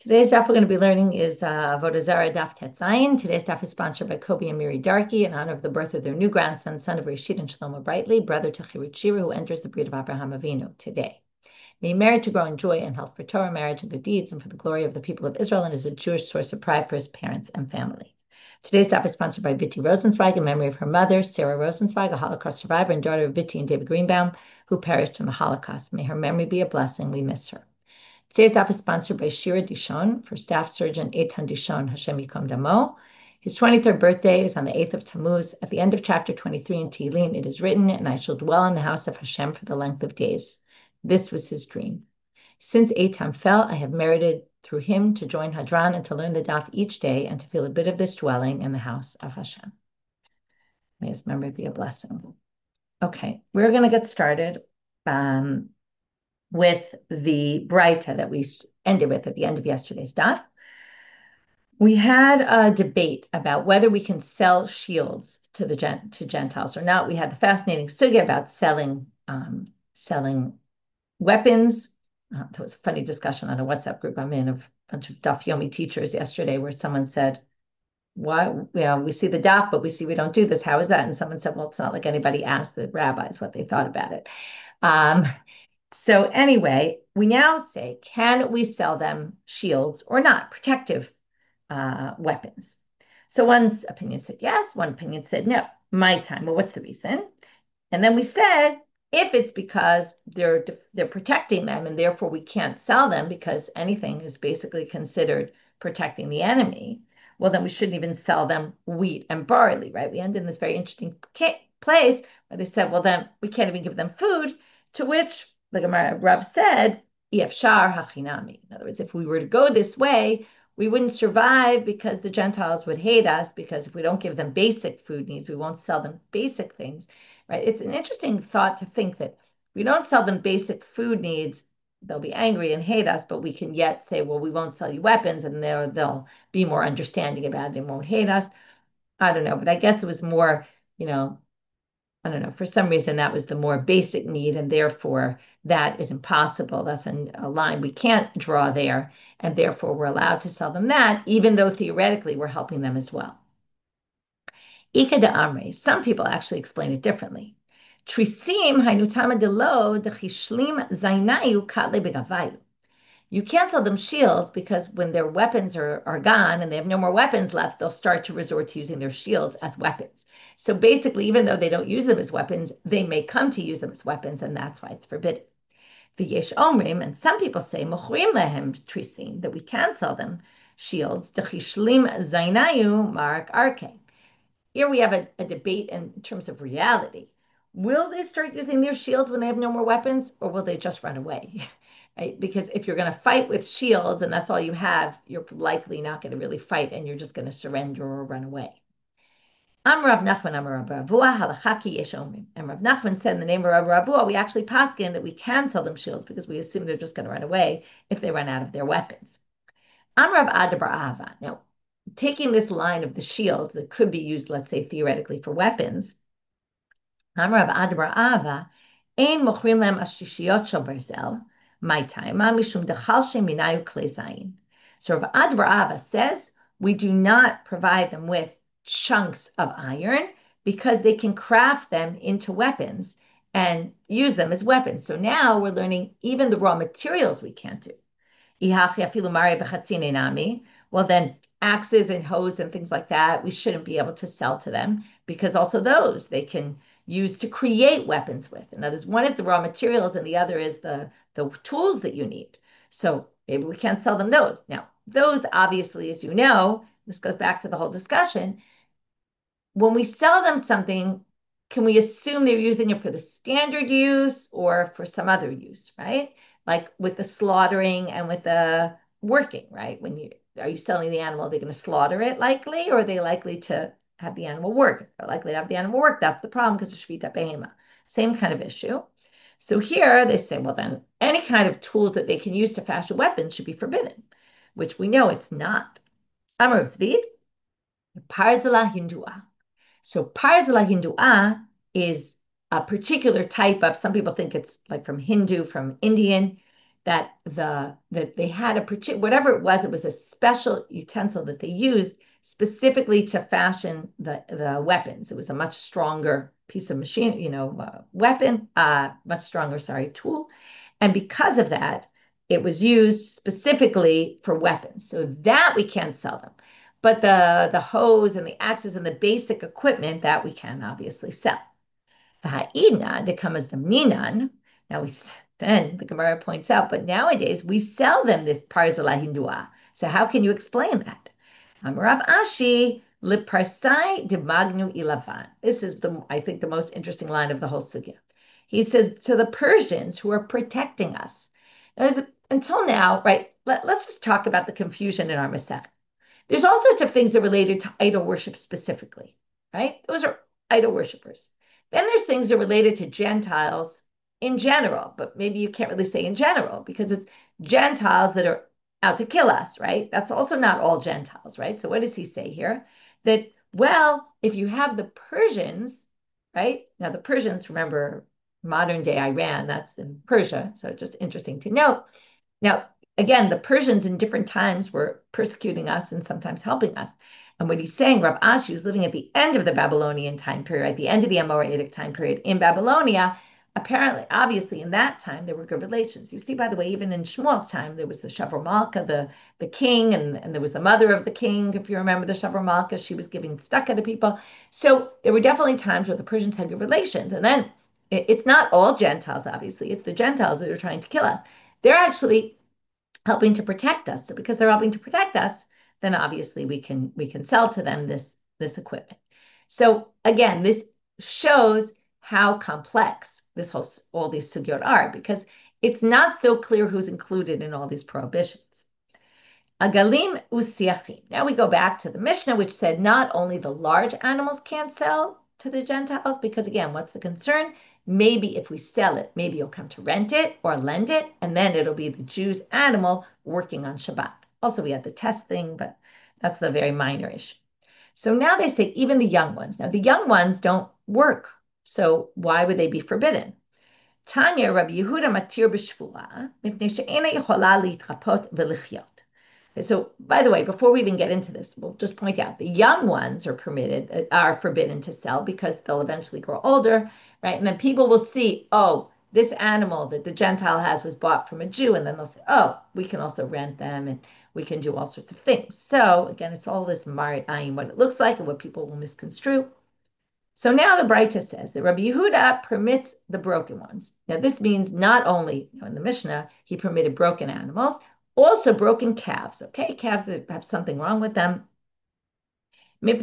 Today's daf we're going to be learning is Avodah Zarah Daf Tet Zayin. Today's daf is sponsored by Kobe and Miri Darky in honor of the birth of their new grandson, son of Rashid and Shlomo Brightly, brother to Chirut Shira, who enters the breed of Abraham Avinu today. May he merit to grow in joy and health for Torah, marriage, and good deeds, and for the glory of the people of Israel, and is a Jewish source of pride for his parents and family. Today's daf is sponsored by Bitty Rosenzweig in memory of her mother, Sarah Rosenzweig, a Holocaust survivor and daughter of Bitty and David Greenbaum, who perished in the Holocaust. May her memory be a blessing. We miss her. Today's daf is sponsored by Shira Dishon for Staff Surgeon Eitan Dishon, Hashem Yikom Damo. His 23rd birthday is on the 8th of Tammuz. At the end of chapter 23 in Tehillim, it is written, "And I shall dwell in the house of Hashem for the length of days." This was his dream. Since Eitan fell, I have merited through him to join Hadran and to learn the daf each day and to feel a bit of this dwelling in the house of Hashem. May his memory be a blessing. Okay, we're going to get started with the Braita that we ended with at the end of yesterday's daf. We had a debate about whether we can sell shields to Gentiles or not. We had the fascinating sugya about selling weapons. There was a funny discussion on a WhatsApp group I'm in of a bunch of Daf Yomi teachers yesterday, where someone said, "Why? We see the daf, but we don't do this. How is that?" And someone said, "Well, it's not like anybody asked the rabbis what they thought about it." So anyway, we now say, can we sell them shields or not, protective weapons? So one's opinion said yes, one opinion said no. My time. Well, what's the reason? And then we said, if it's because they're protecting them and therefore we can't sell them because anything is basically considered protecting the enemy, well, then we shouldn't even sell them wheat and barley, right? We end in this very interesting place where they said, well, then we can't even give them food, to which the Gemara Rav said, Yefshar hachinami. In other words, if we were to go this way, we wouldn't survive because the Gentiles would hate us, because if we don't give them basic food needs, we won't sell them basic things, right? It's an interesting thought to think that if we don't sell them basic food needs, they'll be angry and hate us, but we can yet say, well, we won't sell you weapons, and they'll be more understanding about it and won't hate us. I don't know, but I guess it was more, I don't know, for some reason that was the more basic need, and therefore that is impossible. That's a line we can't draw there, and therefore we're allowed to sell them that, even though theoretically we're helping them as well. Ika de Amre, some people actually explain it differently. Trisim hainutama de lo de chishlim zainayu katle begavayu. You can't sell them shields because when their weapons are gone and they have no more weapons left, they'll start to resort to using their shields as weapons. So basically, even though they don't use them as weapons, they may come to use them as weapons, and that's why it's forbidden. V'yesh omrim, and some people say, mochrim lehem trisim, that we can sell them shields. D'chishlim zainayu marak arke. Here we have a debate in terms of reality. Will they start using their shields when they have no more weapons, or will they just run away? Right? Because if you're going to fight with shields and that's all you have, you're likely not going to really fight and you're just going to surrender or run away. Rav Nachman, Rav Ravua, halachaki yesh omrim. And Rav Nachman said in the name of Rav Ravua, we actually paskin that we can sell them shields because we assume they're just going to run away if they run out of their weapons. Rav Ada bar Ahava. Now, taking this line of the shield that could be used, let's say, theoretically for weapons, Rav Ada bar Ahava, ein mochrim lem ashishiyot shel barzel, my time, mishum dechalshe minayu klei zayin. So Rav Ada bar Ahava says, we do not provide them with chunks of iron because they can craft them into weapons and use them as weapons. So now we're learning even the raw materials we can't do. Well, then axes and hoes and things like that, we shouldn't be able to sell to them because also those they can use to create weapons with. In other words, one is the raw materials and the other is the tools that you need. So maybe we can't sell them those. Now, those obviously, as you know, this goes back to the whole discussion. When we sell them something, can we assume they're using it for the standard use or for some other use, right? Like with the slaughtering and with the working, right? Are you selling the animal, they're going to slaughter it likely, or are they likely to have the animal work? They're likely to have the animal work. That's the problem because of Shvita Behema. Same kind of issue. So here they say, well, then any kind of tools that they can use to fashion weapons should be forbidden, which we know it's not. Amar Zvid, Parzala Hindua. So Parzala Hindua is a particular type of, some people think it's like from Hindu, from Indian. that they had a particular, whatever it was a special utensil that they used specifically to fashion the weapons. It was a much stronger piece of machine, weapon, much stronger, sorry, tool. And because of that, it was used specifically for weapons. So that we can't sell them. But the hose and the axes and the basic equipment that we can obviously sell. V'ha'ina, that come as the minan. Now then the Gemara points out, but nowadays we sell them this parzala hindua. So how can you explain that? Amarav Ashi liparsai de magnu ilavan. This is I think the most interesting line of the whole sugya. He says to the Persians who are protecting us. Until now, right? Let's just talk about the confusion in our Masech. There's all sorts of things that are related to idol worship specifically, right? Those are idol worshippers. Then there's things that are related to Gentiles in general, but maybe you can't really say in general because it's Gentiles that are out to kill us, right? That's also not all Gentiles, right? So what does he say here? That, well, if you have the Persians, right? Now the Persians, remember, modern day Iran, that's in Persia. So just interesting to note. Now, again, the Persians in different times were persecuting us and sometimes helping us. And what he's saying, Rav Ashi was living at the end of the Babylonian time period, at the end of the Amoraic time period in Babylonia. Apparently, obviously, in that time, there were good relations. You see, by the way, even in Shmuel's time, there was the Shavor Malka, the king, and there was the mother of the king. If you remember the Shavor Malka, she was giving tzedakah to people. So there were definitely times where the Persians had good relations. And then it's not all Gentiles, obviously. It's the Gentiles that are trying to kill us. They're actually helping to protect us. So because they're helping to protect us, then obviously we can sell to them this equipment. So again, this shows how complex all these sugyot are, because it's not so clear who's included in all these prohibitions. Agalim usiachim. Now we go back to the Mishnah, which said not only the large animals can't sell to the Gentiles, because again, what's the concern? Maybe if we sell it, maybe you'll come to rent it or lend it, and then it'll be the Jew's animal working on Shabbat. Also, we had the test thing, but that's the very minor issue. So now they say even the young ones. Now the young ones don't work, so why would they be forbidden? Tanya Rabbi Yehuda matir b'shvua mipnei she'ena yichola litrapot v'lichyot. So, by the way, before we even get into this, we'll just point out the young ones are forbidden to sell because they'll eventually grow older, right? And then people will see, oh, this animal that the Gentile has was bought from a Jew, and then they'll say, oh, we can also rent them and we can do all sorts of things. So, again, it's all this marit ayin, what it looks like and what people will misconstrue. So now the Braita says that Rabbi Yehuda permits the broken ones. Now, this means not only, in the Mishnah, he permitted broken animals, also broken calves, okay? Calves that have something wrong with them. Because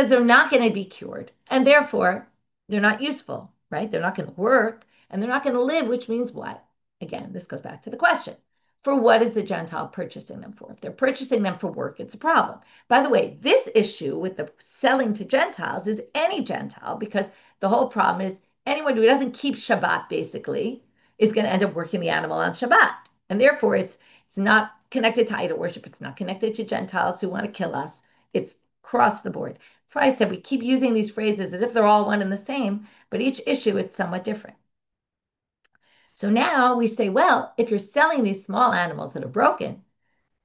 they're not going to be cured, and therefore they're not useful, right? They're not going to work, and they're not going to live, which means what? Again, this goes back to the question. For what is the Gentile purchasing them for? If they're purchasing them for work, it's a problem. By the way, this issue with the selling to Gentiles is any Gentile, because the whole problem is anyone who doesn't keep Shabbat, basically, is going to end up working the animal on Shabbat. And therefore, it's not connected to idol worship. It's not connected to Gentiles who want to kill us. It's across the board. That's why I said we keep using these phrases as if they're all one and the same, but each issue, it's somewhat different. So now we say, well, if you're selling these small animals that are broken,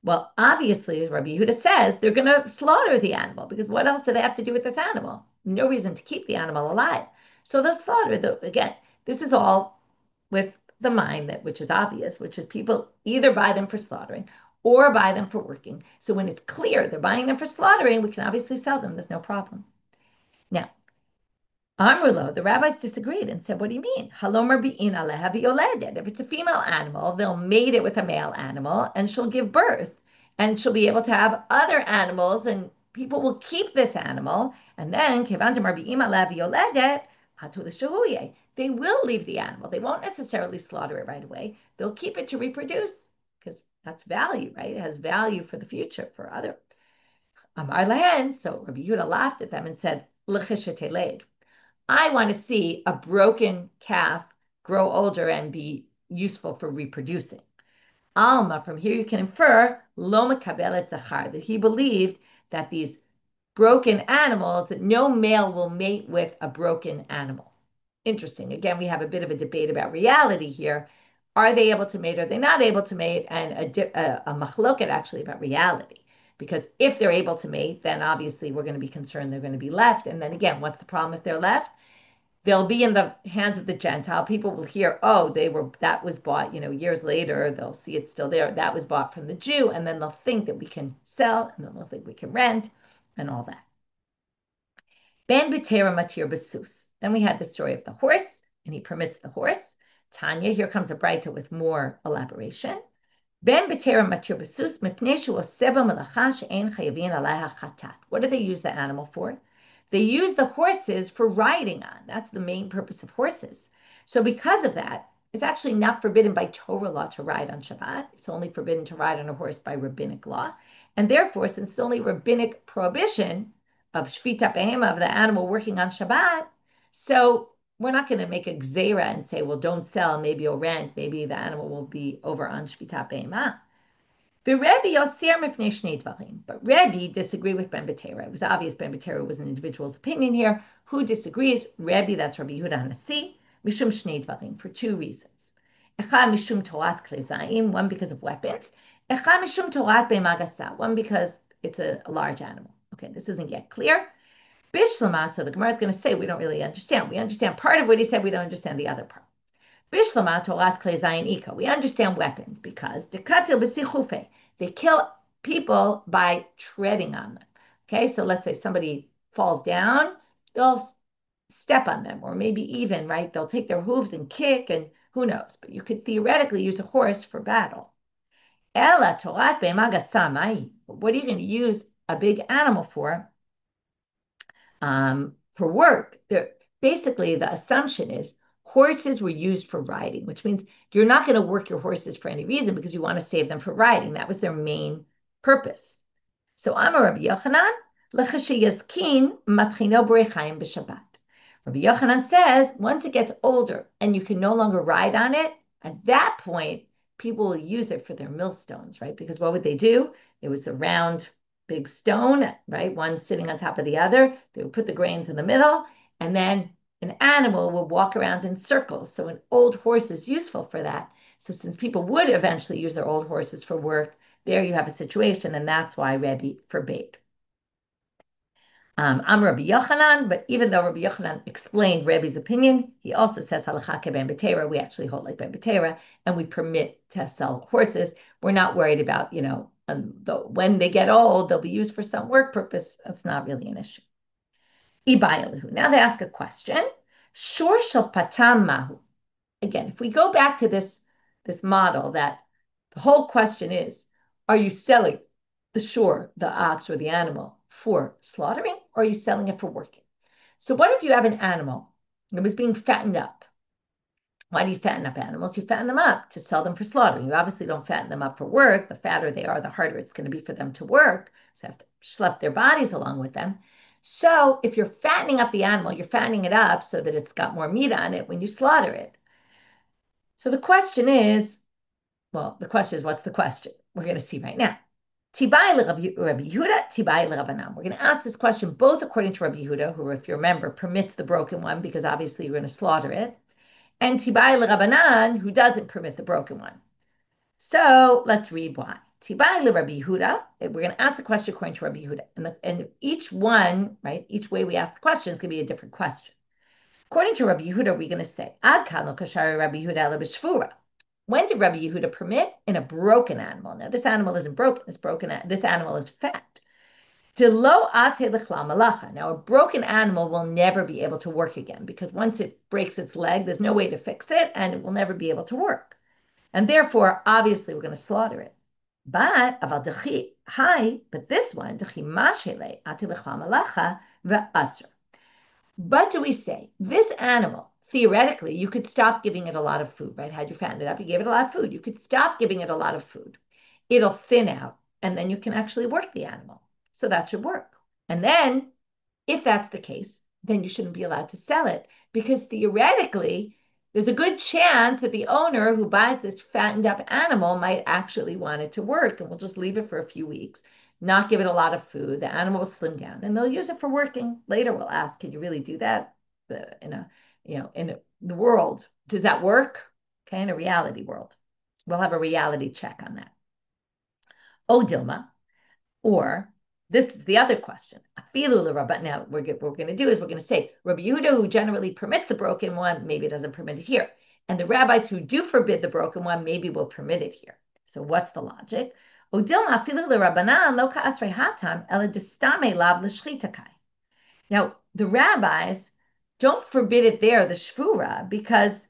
well, obviously, as Rabbi Yehuda says, they're going to slaughter the animal, because what else do they have to do with this animal? No reason to keep the animal alive. So they'll slaughter. Again, this is all with the mind, which is obvious, which is people either buy them for slaughtering or buy them for working. So when it's clear they're buying them for slaughtering, we can obviously sell them. There's no problem. Now, Amrulo, the rabbis disagreed and said, what do you mean? Halomer bi'in aleha v'yoledet. If it's a female animal, they'll mate it with a male animal and she'll give birth. And she'll be able to have other animals and people will keep this animal. And then, kevan demar bi'im aleha v'yoledet, they will leave the animal. They won't necessarily slaughter it right away. They'll keep it to reproduce because that's value, right? It has value for the future, for other. Amar lehen, so Rabbi Yehuda laughed at them and said, I want to see a broken calf grow older and be useful for reproducing. Alma, from here you can infer, lo mekabelet zachar, that he believed that these broken animals, that no male will mate with a broken animal. interesting. Again, we have a bit of a debate about reality here. Are they able to mate? Are they not able to mate? And a machloket actually about reality. Because if they're able to mate, then obviously we're going to be concerned they're going to be left. And then again, what's the problem if they're left? They'll be in the hands of the Gentile. People will hear, oh, that was bought, years later. They'll see it's still there. That was bought from the Jew. And then they'll think that we can sell, and then they'll think we can rent and all that. Ben B'Tera Matir Basus. Then we had the story of the horse, and he permits the horse. Tanya, here comes a Braita with more elaboration. Ben B'Tera Matir Basus Mipnei Shu Oseh B'Melacha She'ein Chayavin Alaiha Chatat. What do they use the animal for? They use the horses for riding on. That's the main purpose of horses. So because of that, it's actually not forbidden by Torah law to ride on Shabbat. It's only forbidden to ride on a horse by rabbinic law. And therefore, since it's only rabbinic prohibition of Shvita Behema, of the animal working on Shabbat, so we're not going to make a gzeira and say, well, don't sell, maybe you'll rent, maybe the animal will be over on Shvita Behema. The Rebbe Yosir Mipnei Shnei Dvarim. But Rebbe disagreed with Ben B'Tera. It was obvious Ben B'Tera was an individual's opinion here. Who disagrees? Rebbe, that's Rabbi Yehuda Hanassi, Mishum Shnei Dvarim, for two reasons. Echad Mishum Torat Klei, one because of weapons. Echad Mishum Torat Be'magasa, one because it's a large animal. Okay, this isn't yet clear. Bishlama, so the Gemara is going to say we don't really understand. We understand part of what he said, we don't understand the other part. Bishlama Torat Klei Zayin Ika. We understand weapons because Dekatil B'Sichufe. They kill people by treading on them. Okay, so let's say somebody falls down, they'll step on them, or maybe even, right, they'll take their hooves and kick, and who knows, but you could theoretically use a horse for battle. Ela Torat Be'magasam. What are you going to use a big animal for? For work. Basically, the assumption is horses were used for riding, which means you're not going to work your horses for any reason because you want to save them for riding. That was their main purpose. So Amar Rabbi Yochanan, l'chashiyazkin matchino b'reichayim b'Shabbat. Rabbi Yochanan says once it gets older and you can no longer ride on it, at that point, people will use it for their millstones, right? Because what would they do? It was a round, big stone, right? One sitting on top of the other. They would put the grains in the middle, and then an animal would walk around in circles. So an old horse is useful for that. So since people would eventually use their old horses for work, there you have a situation, and that's why Rebbe forbade. I'm Rabbi Yochanan, but even though Rabbi Yochanan explained Rebbe's opinion, he also says halacha ke ben B'Tera. We actually hold like ben B'Tera, and we permit to sell horses. We're not worried about, when they get old, they'll be used for some work purpose. That's not really an issue. Now they ask a question. Shor shel patam mahu. Again, if we go back to this model, that the whole question is, are you selling the shore, the ox or the animal for slaughtering, or are you selling it for working? So what if you have an animal that was being fattened up? Why do you fatten up animals? You fatten them up to sell them for slaughtering. You obviously don't fatten them up for work. The fatter they are, the harder it's going to be for them to work. So they have to schlep their bodies along with them. So if you're fattening up the animal, you're fattening it up so that it's got more meat on it when you slaughter it. So the question is, what's the question? We're going to see right now. Tibai Rabbi Yehuda, Tibai Rabbanan. We're going to ask this question both according to Rabbi Yehuda, who, if you remember, permits the broken one because obviously you're going to slaughter it, and Tibai Rabbanan, who doesn't permit the broken one. So let's read why. Tibai Rabbi Yehuda. We're going to ask the question according to Rabbi Yehuda, and each one, right? Each way we ask the question is going to be a different question. According to Rabbi Yehuda, we're going to say Ad kan lo kashari Rabbi Yehuda la b'shvura. When did Rabbi Yehuda permit? In a broken animal. Now, this animal isn't broken. This animal is fat. Now, a broken animal will never be able to work again because once it breaks its leg, there's no way to fix it, and it will never be able to work. And therefore, obviously, we're going to slaughter it. But this one, but do we say this animal? Theoretically, you could stop giving it a lot of food, right? Had you fattened it up, you gave it a lot of food. You could stop giving it a lot of food. It'll thin out, and then you can actually work the animal. So that should work. And then, if that's the case, then you shouldn't be allowed to sell it because theoretically, there's a good chance that the owner who buys this fattened up animal might actually want it to work, and we'll just leave it for a few weeks, not give it a lot of food. The animal will slim down, and they'll use it for working. Later, we'll ask, can you really do that in the world. Does that work? Okay, in a reality world. We'll have a reality check on that. Oh, Dilma, or this is the other question. Now, what we're going to do is we're going to say Rabbi Yehuda, who generally permits the broken one, maybe doesn't permit it here. And the rabbis who do forbid the broken one, maybe will permit it here. So what's the logic? Now, the rabbis don't forbid it there, the shvura, because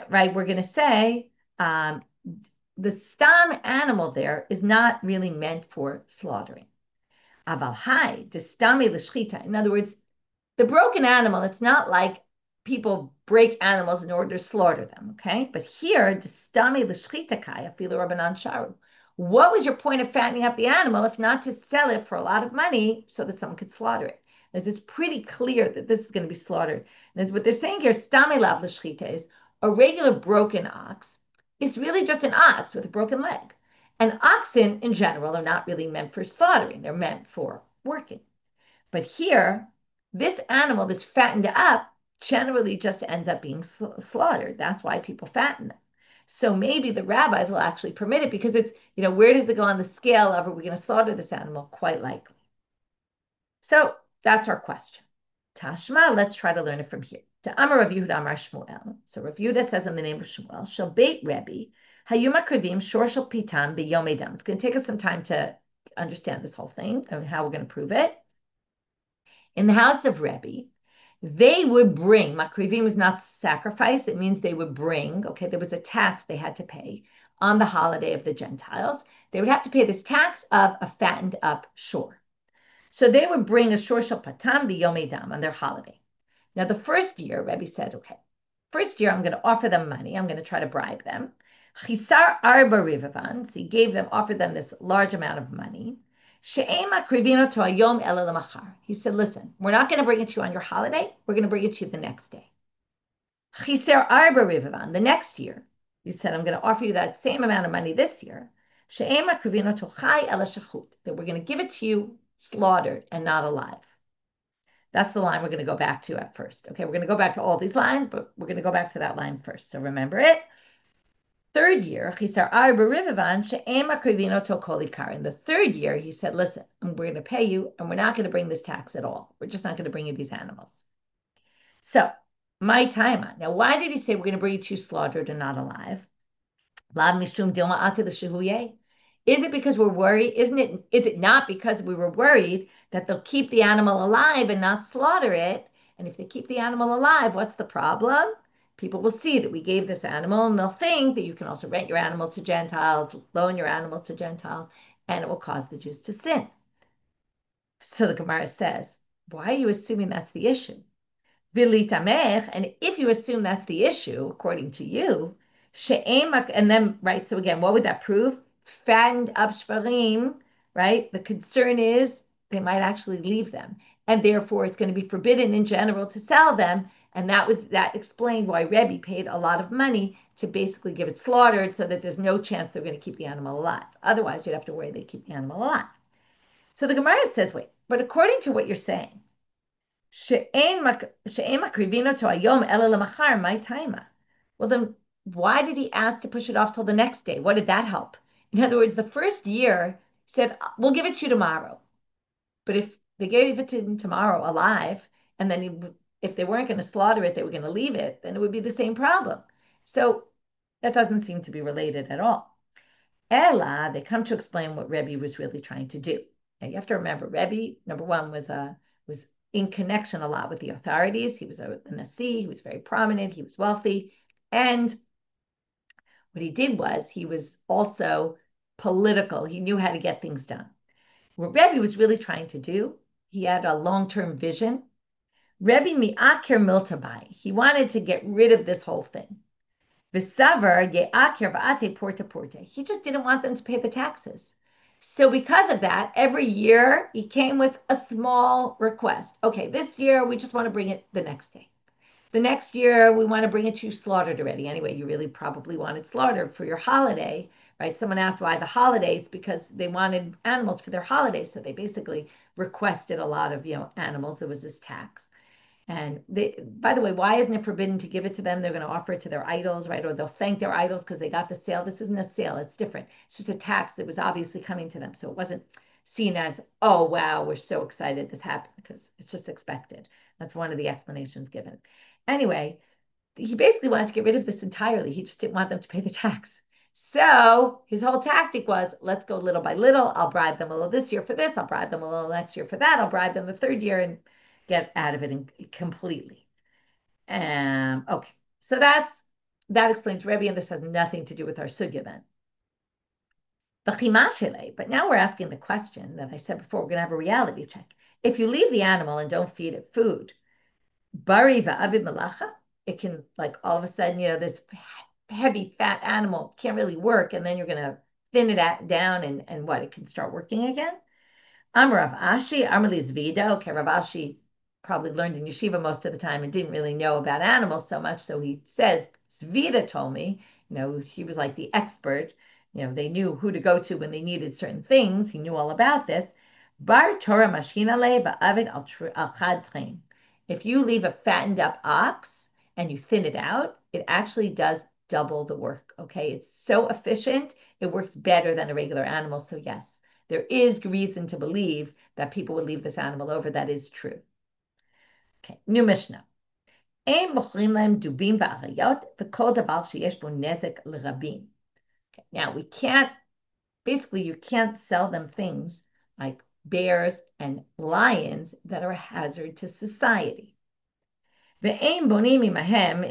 right, we're going to say the stam animal there is not really meant for slaughtering. Aval hai, destami l'shchita. In other words, the broken animal, it's not like people break animals in order to slaughter them, okay? But here, destami l'shchita kai, afilu rabbanan sharu. What was your point of fattening up the animal if not to sell it for a lot of money so that someone could slaughter it? It's pretty clear that this is going to be slaughtered. And what they're saying here, stami lav l'shchita, is a regular broken ox is really just an ox with a broken leg. And oxen in general are not really meant for slaughtering, they're meant for working. But here, this animal that's fattened up generally just ends up being slaughtered. That's why people fatten them. So maybe the rabbis will actually permit it because it's, where does it go on the scale of, are we going to slaughter this animal? Quite likely. So that's our question. Tashma, let's try to learn it from here. To Amar Rav Yehuda Amar Shmuel. So Rav Yehuda says in the name of Shmuel, Shal Beit Rebbe, Hayuma Krivim Shor Shal Pitam B'Yom Edam. It's going to take us some time to understand this whole thing and how we're going to prove it. In the house of Rebbe, they would bring, Makrivim is not sacrifice, it means they would bring, okay, there was a tax they had to pay on the holiday of the Gentiles. They would have to pay this tax of a fattened up shore. So they would bring a shor shel patam b'yom edam on their holiday. Now, the first year, Rebbe said, okay, first year I'm going to offer them money. I'm going to try to bribe them. Chisar arba rivavan, so he offered them this large amount of money. She'ema krivino to ayom ela lemachar. He said, listen, we're not going to bring it to you on your holiday. We're going to bring it to you the next day. Chisar arba rivavan, the next year, he said, I'm going to offer you that same amount of money this year. She'ema krivino to chai ela shachut, that we're going to give it to you slaughtered and not alive. That's the line we're going to go back to at first. Okay, we're going to go back to all these lines, but we're going to go back to that line first. So remember it. Third year, in the third year, he said, listen, we're going to pay you, and we're not going to bring this tax at all. We're just not going to bring you these animals. So, my time on. Now, why did he say we're going to bring you two slaughtered and not alive? Is it because we're worried? Is it not because we were worried that they'll keep the animal alive and not slaughter it? And if they keep the animal alive, what's the problem? People will see that we gave this animal and they'll think that you can also rent your animals to Gentiles, loan your animals to Gentiles, and it will cause the Jews to sin. So the Gemara says, why are you assuming that's the issue? And if you assume that's the issue, according to you, and then, right, so again, what would that prove? Fattened up shvarim, right? The concern is they might actually leave them. And therefore, it's going to be forbidden in general to sell them. And that explained why Rebbe paid a lot of money to basically give it slaughtered so that there's no chance they're going to keep the animal alive. Otherwise, you'd have to worry they keep the animal alive. So the Gemara says, wait, but according to what you're saying, well, then why did he ask to push it off till the next day? What did that help? In other words, the first year said, we'll give it to you tomorrow. But if they gave it to him tomorrow alive, and then if they weren't going to slaughter it, they were going to leave it, then it would be the same problem. So that doesn't seem to be related at all. Ella, they come to explain what Rebbe was really trying to do. Now you have to remember, Rebbe, number one, was in connection a lot with the authorities. He was the Nasi, he was very prominent, he was wealthy. And what he did was he was also political. He knew how to get things done. What Rebbe was really trying to do, he had a long-term vision. Rebbe mi'akir miltabai. He wanted to get rid of this whole thing. V'savar ye'akir v'ate porta porta. He just didn't want them to pay the taxes. So because of that, every year he came with a small request. Okay, this year we just want to bring it the next day. The next year we want to bring it to you slaughtered already. Anyway, you really probably want it slaughtered for your holiday, right? Someone asked why the holidays, because they wanted animals for their holidays. So they basically requested a lot of, animals. It was this tax. And by the way, why isn't it forbidden to give it to them? They're going to offer it to their idols, right? Or they'll thank their idols because they got the sale. This isn't a sale, it's different. It's just a tax that was obviously coming to them. So it wasn't seen as, oh, wow, we're so excited this happened, because it's just expected. That's one of the explanations given. Anyway, he basically wanted to get rid of this entirely. He just didn't want them to pay the tax. So his whole tactic was, let's go little by little. I'll bribe them a little this year for this. I'll bribe them a little next year for that. I'll bribe them the third year and get out of it completely. Okay, so that explains Rebbe, and this has nothing to do with our sugya then. But now we're asking the question that I said before. We're going to have a reality check. If you leave the animal and don't feed it food, bari va'avid malacha, it can, like, all of a sudden, this heavy fat animal can't really work, and then you're going to thin it down, and what, it can start working again. Rav Ashi, Amrli Zvida. Okay, Rav Ashi probably learned in yeshiva most of the time and didn't really know about animals so much. So he says, Zvida told me, he was like the expert. They knew who to go to when they needed certain things. He knew all about this. Bar Torah mashkina le ba'avid al chad train. If you leave a fattened up ox and you thin it out, it actually does double the work. Okay, it's so efficient. It works better than a regular animal. So yes, there is reason to believe that people would leave this animal over. That is true. Okay, new Mishnah. Now, we can't, basically, you can't sell them things like bears and lions that are a hazard to society. Ve'ein bonim imahem,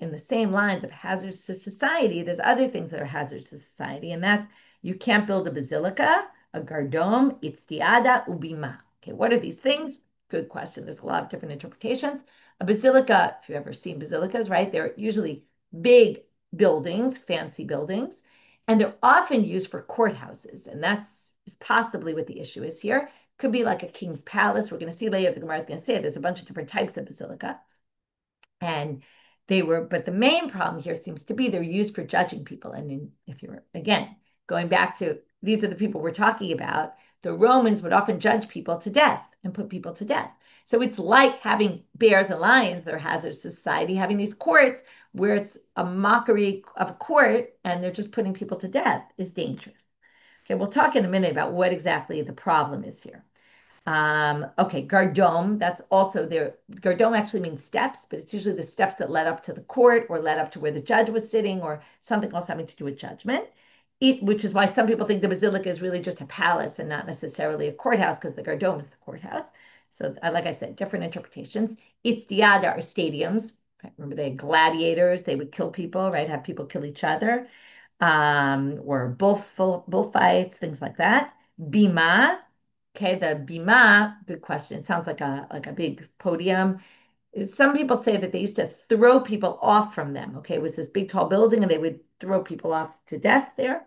in the same lines of hazards to society, there's other things that are hazards to society, and that's, you can't build a basilica, a gardom, itztiada, ubima. Okay, what are these things? Good question. There's a lot of different interpretations. A basilica, if you've ever seen basilicas, right? They're usually big buildings, fancy buildings, and they're often used for courthouses, and that's is possibly what the issue is here. Could be like a king's palace. We're going to see later, the Gemara is going to say there's a bunch of different types of basilica. And but the main problem here seems to be they're used for judging people. And if you're, again, going back to, these are the people we're talking about, the Romans would often judge people to death and put people to death. So it's like having bears and lions that are hazards to society, having these courts where it's a mockery of a court and they're just putting people to death is dangerous. Okay, we'll talk in a minute about what exactly the problem is here. Okay, gardom, that's also there. Gardom actually means steps, but it's usually the steps that led up to the court or led up to where the judge was sitting or something else having to do with judgment. Which is why some people think the basilica is really just a palace and not necessarily a courthouse, because the gardom is the courthouse. So, like I said, different interpretations. Itztiada are stadiums. Right? Remember, they had gladiators. They would kill people, right? Have people kill each other, or bullfights, things like that. Bima. Okay, the bima, good question. It sounds like a big podium. Some people say that they used to throw people off from them. Okay, it was this big tall building and they would throw people off to death there.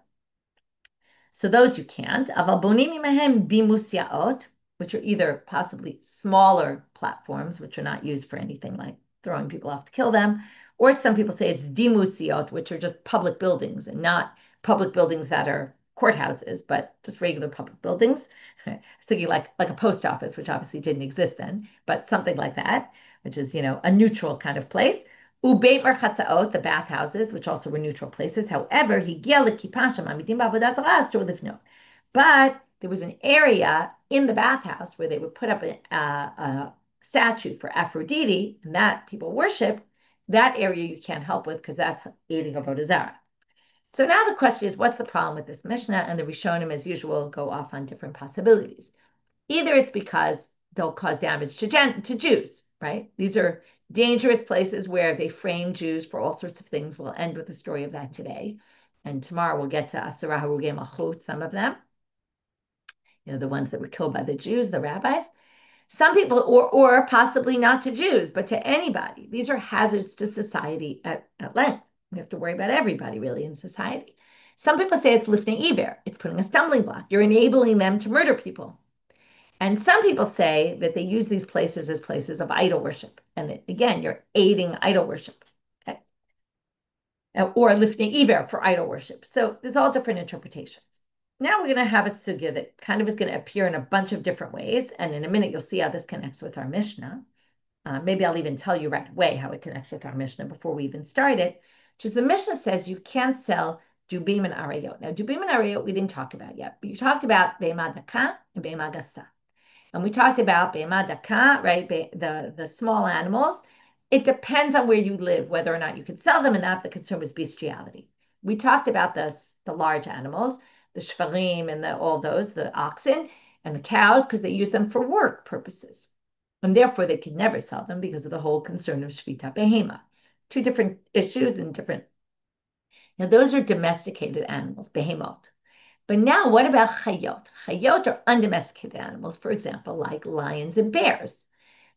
So those you can't. Aval bonim imahem bimusyaot, which are either possibly smaller platforms, which are not used for anything like throwing people off to kill them, or some people say it's dimusiot, which are just public buildings and not public buildings that are courthouses, but just regular public buildings. I was thinking like a post office, which obviously didn't exist then, but something like that, which is, a neutral kind of place. Ubeit marchatzaot, the bathhouses, which also were neutral places. However, but there was an area in the bathhouse where they would put up a statue for Aphrodite, and that people worship. That area you can't help with because that's eating avodah zarah. So now the question is, what's the problem with this Mishnah? And the Rishonim, as usual, go off on different possibilities. Either it's because they'll cause damage to Jews, right? These are dangerous places where they frame Jews for all sorts of things. We'll end with the story of that today. And tomorrow we'll get to Asara Harugei Malchut, some of them, the ones that were killed by the Jews, the rabbis. Some people, or possibly not to Jews, but to anybody. These are hazards to society at length. We have to worry about everybody really in society. Some people say it's lifnei iver. It's putting a stumbling block. You're enabling them to murder people. And some people say that they use these places as places of idol worship. And that, again, you're aiding idol worship. Okay? Or lifnei iver for idol worship. So there's all different interpretations. Now we're going to have a sugya that kind of is going to appear in a bunch of different ways. And in a minute, you'll see how this connects with our Mishnah. Maybe I'll even tell you right away how it connects with our Mishnah before we even start it, which is the Mishnah says you can't sell dubim and arayot. Now, dubim and arayot we didn't talk about yet, but you talked about be'ema daka and be'ema gasa. And we talked about be'ema daka, right? The small animals. It depends on where you live, whether or not you can sell them, and that the concern was bestiality. We talked about the large animals, the shvarim and all those, the oxen and the cows, because they use them for work purposes. And therefore, they could never sell them because of the whole concern of shvita behema. Two different issues and different. Now, those are domesticated animals, behemot. But now, what about chayot? Chayot are undomesticated animals, for example, like lions and bears.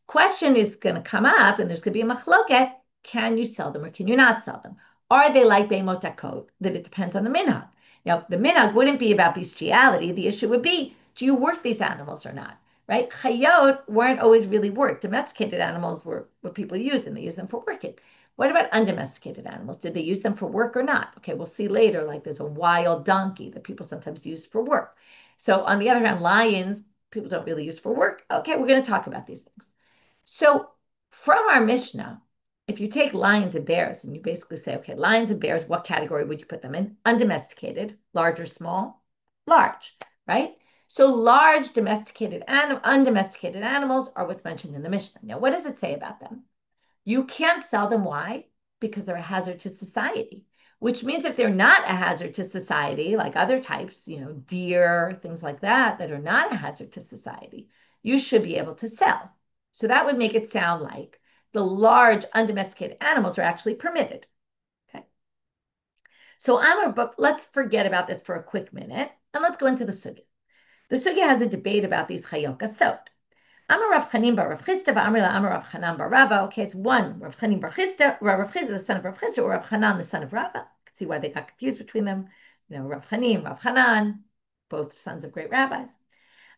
Question is going to come up, and there's going to be a machloket. Can you sell them or can you not sell them? Are they like behemot hakot, that it depends on the minhag? Now, the minhag wouldn't be about bestiality. The issue would be, do you work these animals or not? Right? Chayot weren't always really worked. Domesticated animals were what people use, and they use them for working. What about undomesticated animals? Did they use them for work or not? Okay, we'll see later, like there's a wild donkey that people sometimes use for work. So on the other hand, lions, people don't really use for work. Okay, we're going to talk about these things. So from our Mishnah, if you take lions and bears and you basically say, okay, lions and bears, what category would you put them in? Undomesticated, large or small? Large, right? So large domesticated and undomesticated animals are what's mentioned in the Mishnah. Now, what does it say about them? You can't sell them. Why? Because they're a hazard to society, which means if they're not a hazard to society, like other types, deer, things like that, that are not a hazard to society, you should be able to sell. So that would make it sound like the large undomesticated animals are actually permitted. Okay. So but let's forget about this for a quick minute and let's go into the sugya. The sugya has a debate about these chayot gasot. Amar Rav Chanim bar Rav Chisda, Amar Rav Chanan bar Rava. Okay, it's one Rav Chanim bar Chisda, Rav Chisda, the son of Rav Chisda, or Rav Chanan, the son of Rava. You can see why they got confused between them. Rav Chanim, Rav Chanan, both sons of great rabbis.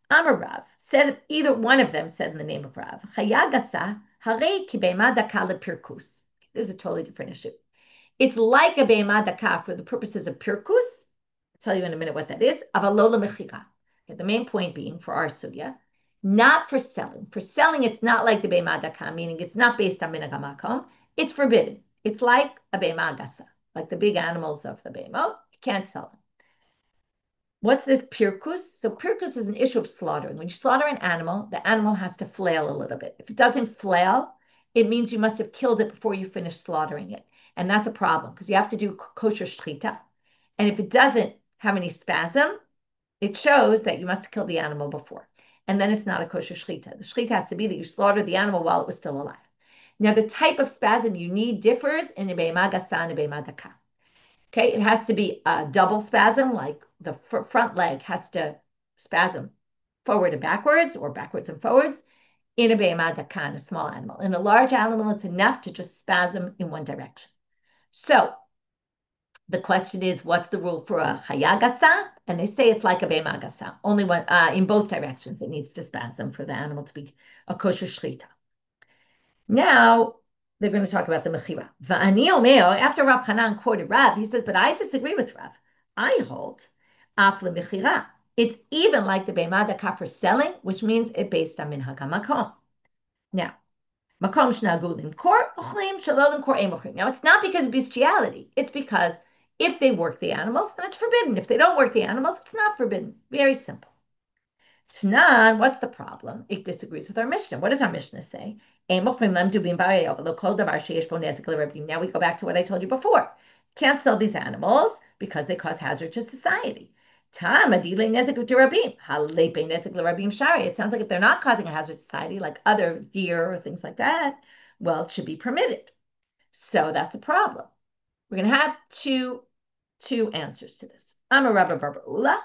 Amar Rav said, either one of them said in the name of Rav, Chayagasa hare ki be'ema daka pirkus. This is a totally different issue. It's like a be'ema daka for the purposes of pirkus. I'll tell you in a minute what that is. Avalola mechira. The main point being for our sugya, not for selling. For selling, it's not like the be'ema daka, meaning it's not based on minhag hamakom. It's forbidden. It's like a be'ema gasa, like the big animals of the be'emot. You can't sell them. What's this pirkus? So pirkus is an issue of slaughtering. When you slaughter an animal, the animal has to flail a little bit. If it doesn't flail, it means you must have killed it before you finish slaughtering it. And that's a problem because you have to do kosher shchita. And if it doesn't have any spasm, it shows that you must have killed the animal before. And then it's not a kosher shchita. The shchita has to be that you slaughtered the animal while it was still alive. Now, the type of spasm you need differs in the be'ema gasa and the be'ema daka. Okay, it has to be a double spasm, like the front leg has to spasm forward and backwards or backwards and forwards in a be'ema daka, a small animal. In a large animal, it's enough to just spasm in one direction. So the question is, what's the rule for a chayagasa? And they say it's like a be'ema gasa, only one in both directions. It needs to spasm for the animal to be a kosher shchita. Now they're going to talk about the mechira. Va'ani omeo, after Rav Hanan quoted Rav, he says, but I disagree with Rav. I hold af mechira. It's even like the be'ema daka for selling, which means it's based on minhag hamakom. Now, makom shnagu limkor ochlim shelo limkor ein mochrim. Now, it's not because of bestiality. It's because if they work the animals, then it's forbidden. If they don't work the animals, it's not forbidden. Very simple. Tanan, what's the problem? It disagrees with our Mishnah. What does our Mishnah say? Now we go back to what I told you before. Can't sell these animals because they cause hazard to society. It sounds like if they're not causing a hazard to society, like other deer or things like that, well, it should be permitted. So that's a problem. We're going to have two answers to this. I'm a Rabbi Barbaula.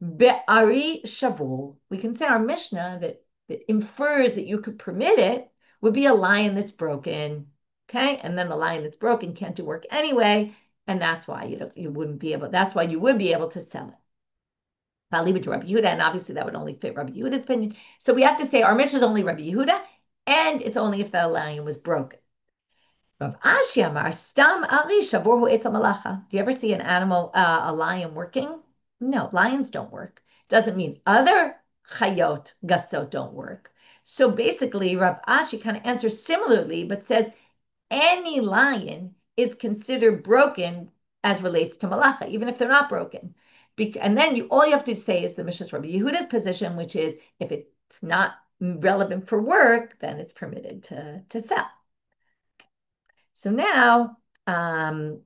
Be'ari shavul. We can say our Mishnah that infers that you could permit it would be a lion that's broken, okay? And then the lion that's broken can't do work anyway, and that's why you wouldn't be able. That's why you would be able to sell it. If I leave it to Rabbi Yehuda, and obviously that would only fit Rabbi Yehuda's opinion. So we have to say our Mishnah is only Rabbi Yehuda, and it's only if the lion was broken. Rav Ashi Amar Stam Ali Shavorhu Etzel Malacha. Do you ever see an animal, a lion working? No, lions don't work. Doesn't mean other chayot gasot don't work. So basically, Rav Ashi kind of answers similarly, but says any lion is considered broken as relates to malacha, even if they're not broken. And then all you have to say is the Mishnah's Rabbi Yehuda's position, which is if it's not relevant for work, then it's permitted to sell. So now we're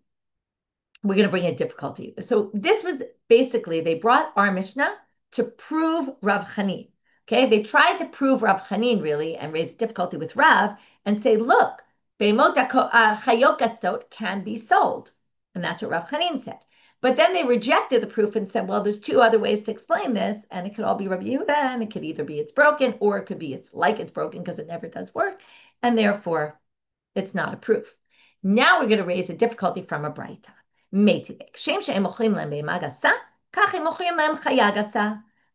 going to bring a difficulty. So this was basically, they brought our Mishnah to prove Rav Chanin. Okay, they tried to prove Rav Chanin really and raise difficulty with Rav and say, look, Beimot Chayot Gasot can be sold. And that's what Rav Chanin said. But then they rejected the proof and said, well, there's two other ways to explain this, and it could all be Rabbi Yehuda, and it could either be it's broken, or it could be it's like it's broken because it never does work, and therefore it's not a proof. Now we're going to raise a difficulty from a Braita.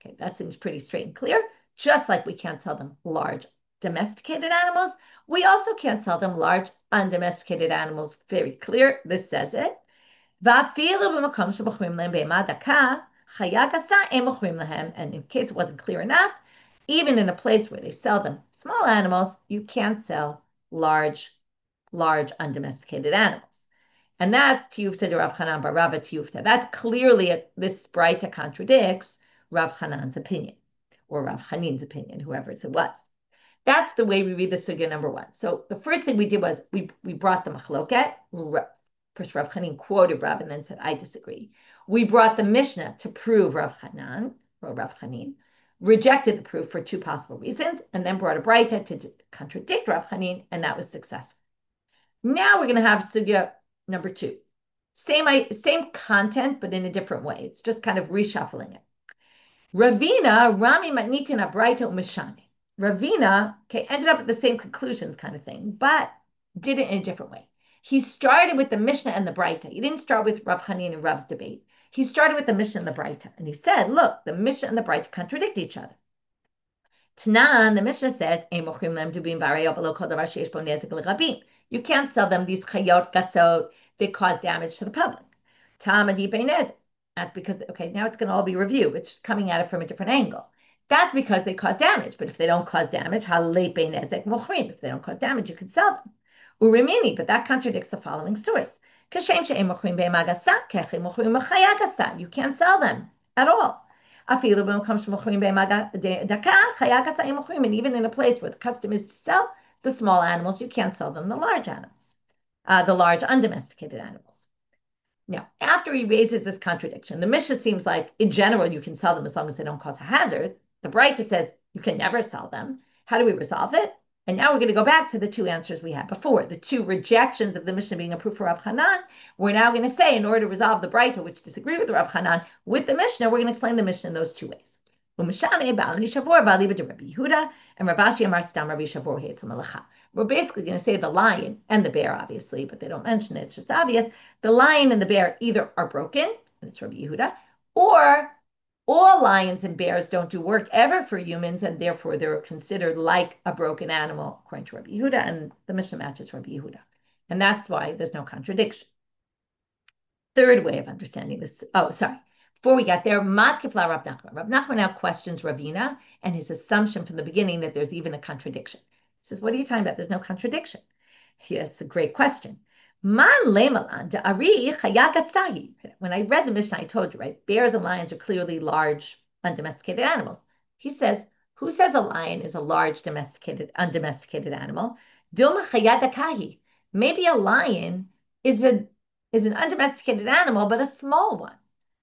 Okay, that seems pretty straight and clear. Just like we can't sell them large domesticated animals, we also can't sell them large undomesticated animals. Very clear. This says it. And in case it wasn't clear enough, even in a place where they sell them small animals, you can't sell large undomesticated animals. And that's Tiyufta de Rav Chanan bar Rava Tiyufta. That's clearly, this Braita contradicts Rav Chanan's opinion, or Rav Chanin's opinion, whoever it was. That's the way we read the sugya number one. So the first thing we did was we brought the machloket. First Rav Chanin quoted Rav and then said, I disagree. We brought the Mishnah to prove Rav Chanan, or Rav Chanin, rejected the proof for two possible reasons, and then brought a Braita to contradict Rav Chanin, and that was successful. Now we're going to have sugya number two. Same content, but in a different way. It's just kind of reshuffling it. Ravina, Rami Matnitin Abraita Umishani. Ravina, ended up with the same conclusions kind of thing, but did it in a different way. He started with the Mishnah and the Braita. He didn't start with Rav Chanin and Rav's debate. He started with the Mishnah and the Braita. And he said, look, the Mishnah and the Braita contradict each other. Tanan, the Mishnah says, you can't sell them these chayot gasot. They cause damage to the public. That's because, now it's going to all be review. It's just coming at it from a different angle. That's because they cause damage. But if they don't cause damage, if they don't cause damage, you can sell them. Urimini, but that contradicts the following source. You can't sell them at all. And even in a place where the custom is to sell the small animals, you can't sell them the large animals, the large undomesticated animals. Now, after he raises this contradiction, the Mishnah seems like, in general, you can sell them as long as they don't cause a hazard. The Braita says you can never sell them. How do we resolve it? And now we're going to go back to the two answers we had before, the two rejections of the Mishnah being a proof for Rav Chanan. We're now going to say, in order to resolve the Braita, which disagree with Rav Chanan, with the Mishnah, we're going to explain the Mishnah in those two ways. We're basically going to say the lion and the bear, obviously, but they don't mention it. It's just obvious. The lion and the bear either are broken, and it's Rabbi Yehuda, or all lions and bears don't do work ever for humans, and therefore they're considered like a broken animal, according to Rabbi Yehuda, and the Mishnah matches Rabbi Yehuda. And that's why there's no contradiction. Third way of understanding this. Before we got there, Matkifla Rav Nachman. Rav Nachman now questions Ravina and his assumption from the beginning that there's even a contradiction. He says, what are you talking about? There's no contradiction. Yes, a great question. When I read the Mishnah, I told you, right? Bears and lions are clearly large, undomesticated animals. He says, who says a lion is a large, undomesticated animal? Maybe a lion is an undomesticated animal, but a small one.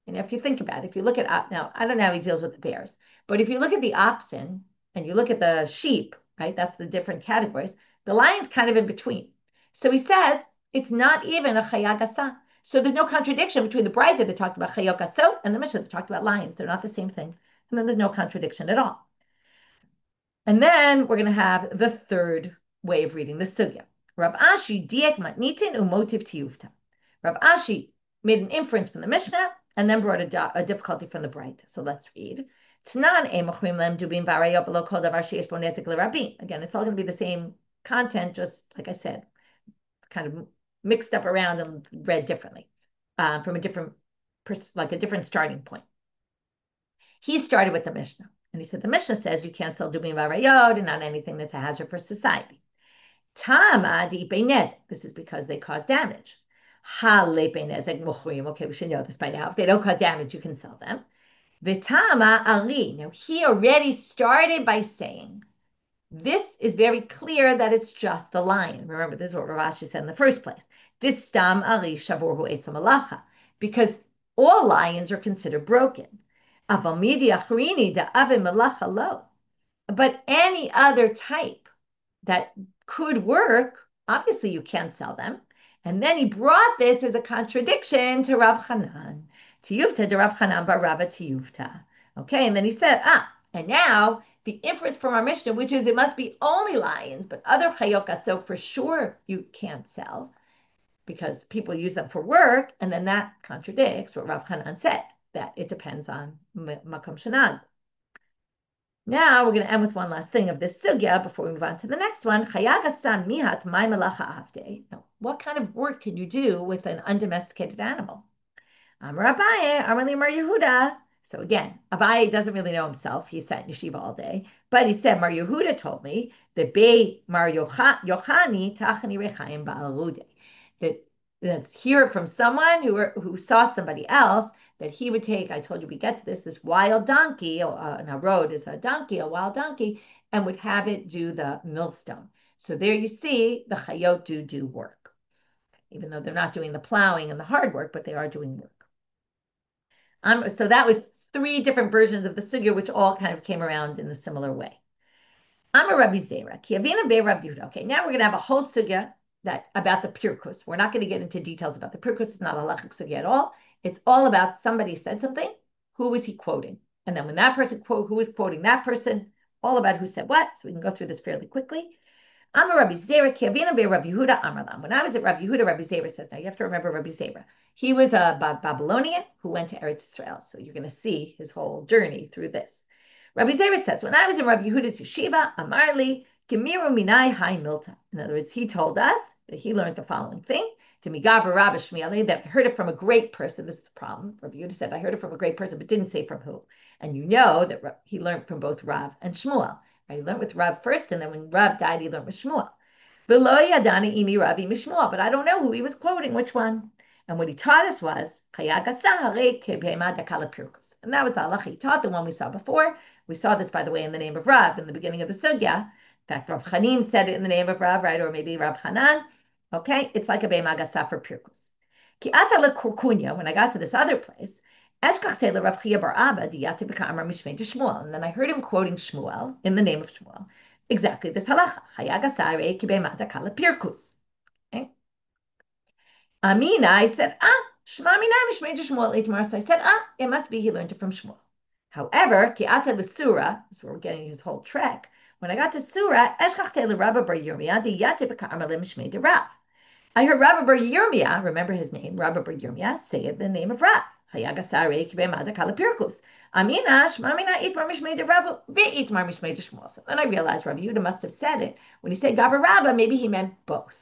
And if you think about it, if you look at, now, I don't know how he deals with the bears, but if you look at the oxen and you look at the sheep, right? That's the different categories. The lion's kind of in between. So he says, it's not even a chayah gasa. So there's no contradiction between the Braita that talked about chayot gasot and the Mishnah that talked about lions. They're not the same thing. And then there's no contradiction at all. And then we're going to have the third way of reading the sugya. Rav Ashi diek matnitin umotiv tiyufta. Rav Ashi made an inference from the Mishnah and then brought a difficulty from the Braita. So let's read. Again, it's all going to be the same content, just like I said, kind of mixed up around and read differently, from a different starting point. He started with the Mishnah, And he said, the Mishnah says you can't sell Dubim Varayot and not anything that's a hazard for society. Tama di nezek. This is because they cause damage. Ha nezek muchrim. Okay, we should know this by now. If they don't cause damage, you can sell them. Vitama ali. Now he already started by saying this is very clear that it's just the lion. Remember, this is what Rav Ashi said in the first place. Distam ali shavorhu etzam alacha, because all lions are considered broken. Avamidi achrini da avim malacha lo. But any other type that could work, obviously you can't sell them. And then he brought this as a contradiction to Rav Hanan. Tiyuvta de Rav Hanan bar Rava Tiyuvta. Okay, and then he said, and now the inference from our Mishnah, which is it must be only lions, but other chayokas, so for sure you can't sell because people use them for work, and then that contradicts what Rav Hanan said, that it depends on makom shenag. Now we're going to end with one last thing of this sugya before we move on to the next one. Now, what kind of work can you do with an undomesticated animal? Amar Abaye, Amar li Mar Yehuda. So again, Abaye doesn't really know himself. He sat in yeshiva all day, but he said Mar Yehuda told me that Bei Mar Yochani Tachani Rechaim Ba'arude. Let's hear it from someone who saw somebody else that he would take. I told you we get to this wild donkey. And a road is a donkey, a wild donkey, and would have it do the millstone. So there you see the chayot do work, even though they're not doing the plowing and the hard work, but they are doing work. So that was 3 different versions of the sugya, which all kind of came around in a similar way. I'm a Rabbi Zera. Okay, now we're going to have a whole sugya about the pirkus. We're not going to get into details about the pirkus. It's not a halachic sugya at all. It's all about somebody said something. Who was he quoting? And then when that person who was quoting that person, all about who said what. So we can go through this fairly quickly. I'm a Rabbi Zera, Kiavina be Rabbi Yehuda Amarlam. When I was at Rabbi Yehuda, Rabbi Zera says, now you have to remember Rabbi Zera. He was a Babylonian who went to Eretz Israel. So you're going to see his whole journey through this. Rabbi Zera says, when I was in Rabbi Yehuda's yeshiva, Amarli, Gemiru Minai Hai Milta. In other words, he told us that he learned the following thing. To Migav Rabbi Shmuel, that I heard it from a great person. This is the problem. Rabbi Yehuda said, I heard it from a great person, but didn't say from who. And you know that he learned from both Rav and Shmuel. Right? He learned with Rav first, and then when Rav died, he learned with Shmuel. But I don't know who he was quoting, which one. And what he taught us was, and that was the halacha he taught, the one we saw before. We saw this, by the way, in the name of Rav in the beginning of the sugya. In fact, Rav Chanin said it in the name of Rav, right? Or maybe Rav Hanan. Okay, it's like a be'magasa for pirkus. When I got to this other place, and then I heard him quoting Shmuel in the name of Shmuel. Exactly this halacha. Okay. Amina, I said, Shema mina mishmei Shmuel itmar. So I said, it must be he learned it from Shmuel. However, ki'ata l'sura, so we're getting his whole trek. When I got to Surah, eshkachte l'Rabba bar Yirmiyah diyate b'ka'amar l'mishmei de Rav. I heard Rabba bar Yirmiyah, remember his name, Rabba bar Yirmiyah, say it the name of Rav. Hayagasare kibemada kalapirkus. Amina shmamina itmar mishmei de Rav ve'itmar mishmei de Shmuel. So then I realized Rabbi Yehuda must have said it when he said Gavar Rabba. Maybe he meant both.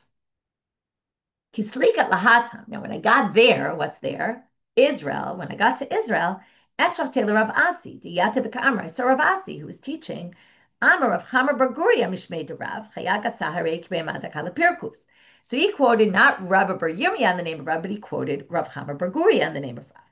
Kislikat lahatam. Now, when I got there, what's there? Israel. When I got to Israel, Echshach Rav Asi, the Yata B'Ka'amra. I saw Rav Asi who was teaching. Amar Rav Chamar bar Guria mishmei de Rav Hayagasare kibemada kalapirkus. So he quoted not Rabba bar Yirmiyah in the name of Rav, but he quoted Rav Chamar bar Guria in the name of Rav.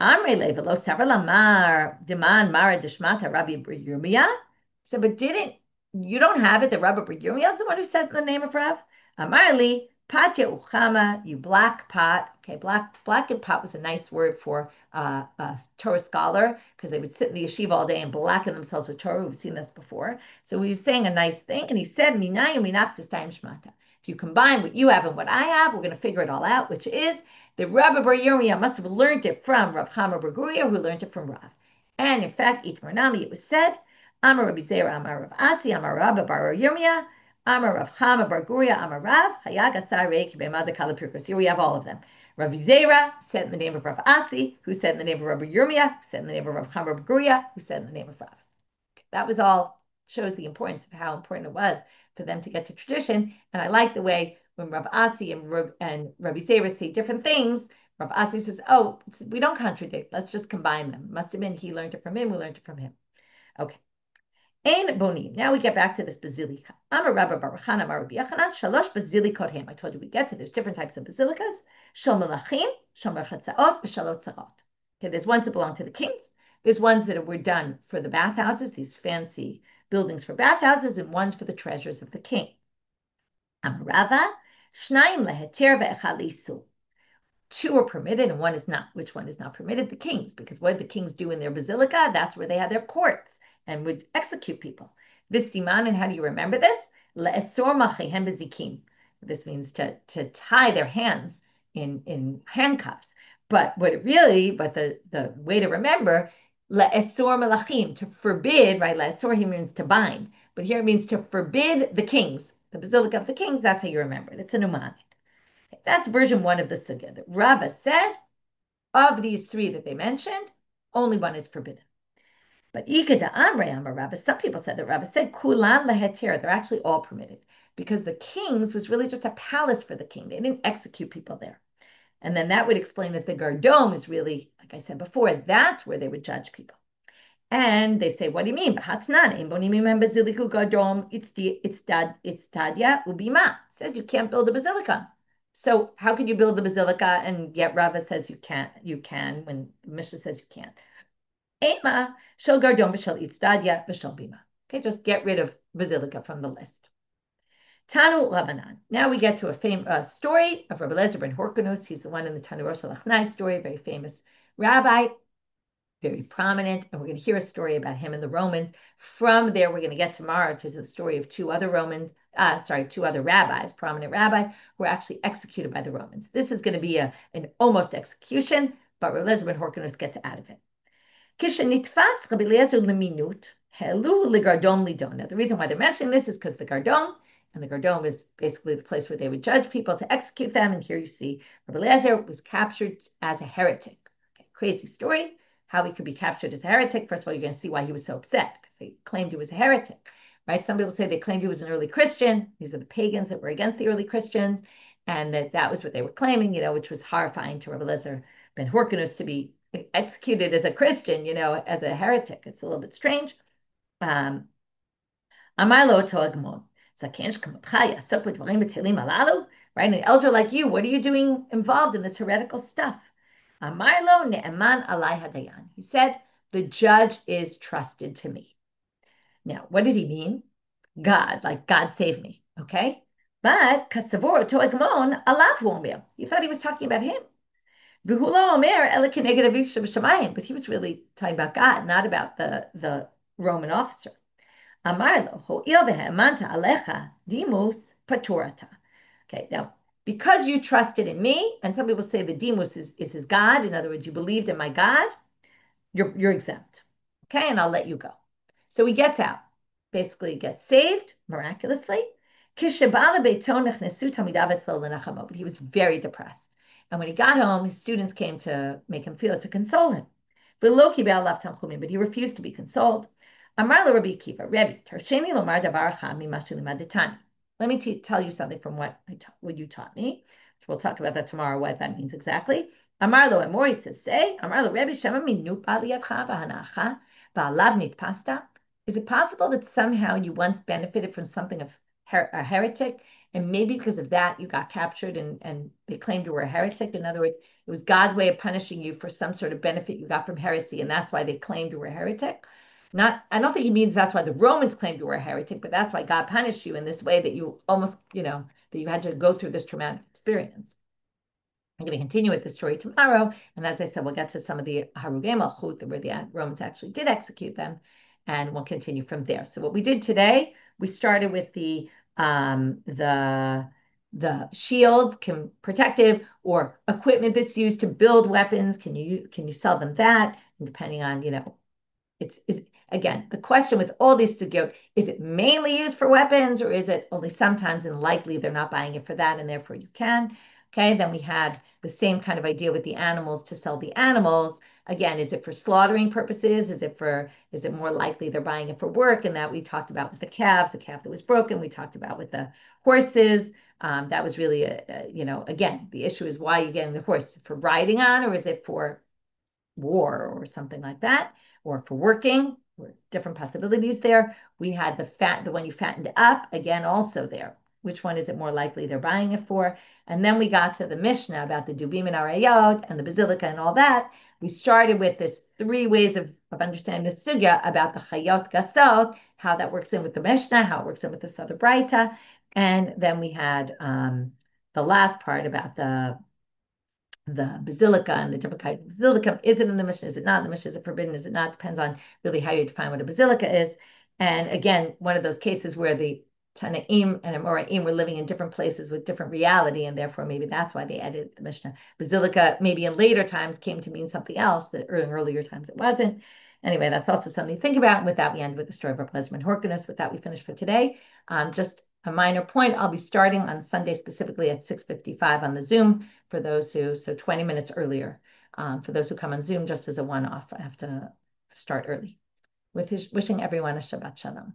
Amrei levelo savar lamar deman mara deshmata Rabbi bar Yirmiyah. He said, but you don't have it that Rabba bar Yirmiyah is the one who said in the name of Rav? Amarli patya uchama, you black pot. Okay, black and pot was a nice word for a Torah scholar because they would sit in the yeshiva all day and blacken themselves with Torah. We've seen this before. So he was saying a nice thing, and he said, Minayu minach testayim shmata. If you combine what you have and what I have, we're going to figure it all out, which is the Rabbi bar Yirmiyah must have learned it from Rav Chamar bar Guria, who learned it from Rav. And in fact, Itmar Nami, it was said, Amar Rabbi Zera, Amar Rav Asi, Amar Rabba bar Yirmiyah, Amar Rav Chama bar Guria, Amar Rav, Hayagasar Reik Bemada Kalapirkus. Here we have all of them. Rabbi Zera said in the name of Rav Asi, who said in the name of Rabbi Yirmiyah, who said in the name of Rav Chama bar Guria, who said in the name of Rav. That was all, shows the importance of how important it was for them to get to tradition. And I like the way when Rav Asi and Rabbi Zera say different things, Rav Asi says, we don't contradict. Let's just combine them. Must have been he learned it from him, we learned it from him. Okay. Ein bonim. Now we get back to this basilica. Amar Rabba Baruch Hanan, Amar Rabbi Yochanan, shalosh basilikot hem. I told you we get to, there's different types of basilicas. Shel melachim, shel merchatzaot, v'shel tzarot. Okay, there's ones that belong to the kings. There's ones that were done for the bathhouses, these fancy buildings for bathhouses, and ones for the treasures of the king. Amar Rava, shnayim leheter ve'echad lisul. Two are permitted and one is not. Which one is not permitted? The kings, because what the kings do in their basilica, that's where they had their courts and would execute people. This siman, and how do you remember this? Le'esor machihem bezikim. This means to tie their hands in handcuffs. But but the way to remember, le'esor malachim, to forbid, right? Le'esor he means to bind, but here it means to forbid the kings, the basilica of the kings. That's how you remember it. It's a mnemonic. That's version one of the sugya. That Rava said, of these three that they mentioned, only one is forbidden. But Ikada Amre Amar Rava, some people said that Rava said, Kulan leheter, they're actually all permitted. Because the king's was really just a palace for the king. They didn't execute people there. And then that would explain that the Gardom is really, like I said before, that's where they would judge people. And they say, what do you mean? It's tadia ubima. It says you can't build a basilica. So how can you build the basilica and yet Rava says you can't? You can when Mishnah says you can't. Ema shel gardom v'shel itzdadia v'shel bima. Okay, just get rid of basilica from the list. Tanu Rabbanan. Now we get to a famous story of Rabbi Eliezer ben Horkanus. He's the one in the Tanu Rosh Lachnai story, very famous rabbi, very prominent. And we're going to hear a story about him and the Romans. From there, we're going to get tomorrow to the story of two other rabbis, prominent rabbis, who were actually executed by the Romans. This is going to be an almost execution, but Rabbi Eliezer ben Horkanus gets out of it. Kishenitfas Rabbi Eliezer leminut, helu legardom lidon. Now, the reason why they're mentioning this is because the Gardom, and the Gardom is basically the place where they would judge people to execute them. And here you see Rabbi Eliezer was captured as a heretic. Okay, crazy story. How he could be captured as a heretic. First of all, you're going to see why he was so upset, because they claimed he was a heretic, right? Some people say they claimed he was an early Christian. These are the pagans that were against the early Christians, and that was what they were claiming, which was horrifying to Rabbi Eliezer ben Horkanus to be executed as a Christian, as a heretic. It's a little bit strange. Amarlo toagmon. Right? An elder like you, what are you doing involved in this heretical stuff? Amarlo ne'eman alai hadayan. He said, the judge is trusted to me. Now, what did he mean? God, like God save me, okay? But kasavor toagmon alav womir. He thought he was talking about him. But he was really talking about God, not about the Roman officer. Okay, now, because you trusted in me, and some people say the Demus is his God, in other words, you believed in my God, you're exempt. Okay, and I'll let you go. So he gets out, basically gets saved miraculously. But he was very depressed. And when he got home, his students came to make him feel, to console him. But he refused to be consoled. Amar Rabbi Akiva, Rebbe, Tarsheni lomar davar echad mima shelimad detani. Let me tell you something from what you taught me. We'll talk about that tomorrow, what that means exactly. Amar lo, and Mori says, say, Amar lo, Rebbe, shema minut ba'aliyatcha v'hanacha ba'alav nitpasta. Is it possible that somehow you once benefited from something of a heretic, and maybe because of that you got captured and they claimed you were a heretic? In other words, it was God's way of punishing you for some sort of benefit you got from heresy, and that's why they claimed you were a heretic. I don't think he means that's why the Romans claimed you were a heretic, but that's why God punished you in this way, that you almost, that you had to go through this traumatic experience. I'm going to continue with the story tomorrow. And as I said, we'll get to some of the Harugei Malchut, where the Romans actually did execute them. And we'll continue from there. So what we did today, we started with the shields, protective or equipment that's used to build weapons. Can you sell them that? And depending on, it's again, the question with all these sugyot, is it mainly used for weapons, or is it only sometimes, and likely they're not buying it for that, and therefore you can? Okay, then we had the same kind of idea with the animals, to sell the animals. Again, is it for slaughtering purposes? Is it more likely they're buying it for work? And that we talked about with the calf that was broken. We talked about with the horses. That was really, again, the issue is why you're getting the horse, for riding on, or is it for war or something like that, or for working? were different possibilities there. We had the one you fattened up, again, also there. Which one is it more likely they're buying it for? And then we got to the Mishnah about the Dubim and Arayot and the Basilica and all that. We started with this three ways of understanding the sugya about the Chayot Gasot, how that works in with the Mishnah, how it works in with the Soda Braita. And then we had the last part about the basilica and the different kinds of basilica. Is it in the Mishnah? Is it not in the Mishnah? Is it forbidden? Is it not? Depends on really how you define what a basilica is. And again, one of those cases where the Tanaim and Amoraim were living in different places with different reality, and therefore maybe that's why they added the Mishnah. Basilica maybe in later times came to mean something else that in earlier times it wasn't. Anyway, that's also something to think about. And with that, we end with the story of our Plezman Horkinus. With that, we finish for today. Just a minor point, I'll be starting on Sunday specifically at 6:55 on the Zoom for those who, so 20 minutes earlier for those who come on Zoom just as a one-off. I have to start early. With wishing everyone a Shabbat Shalom.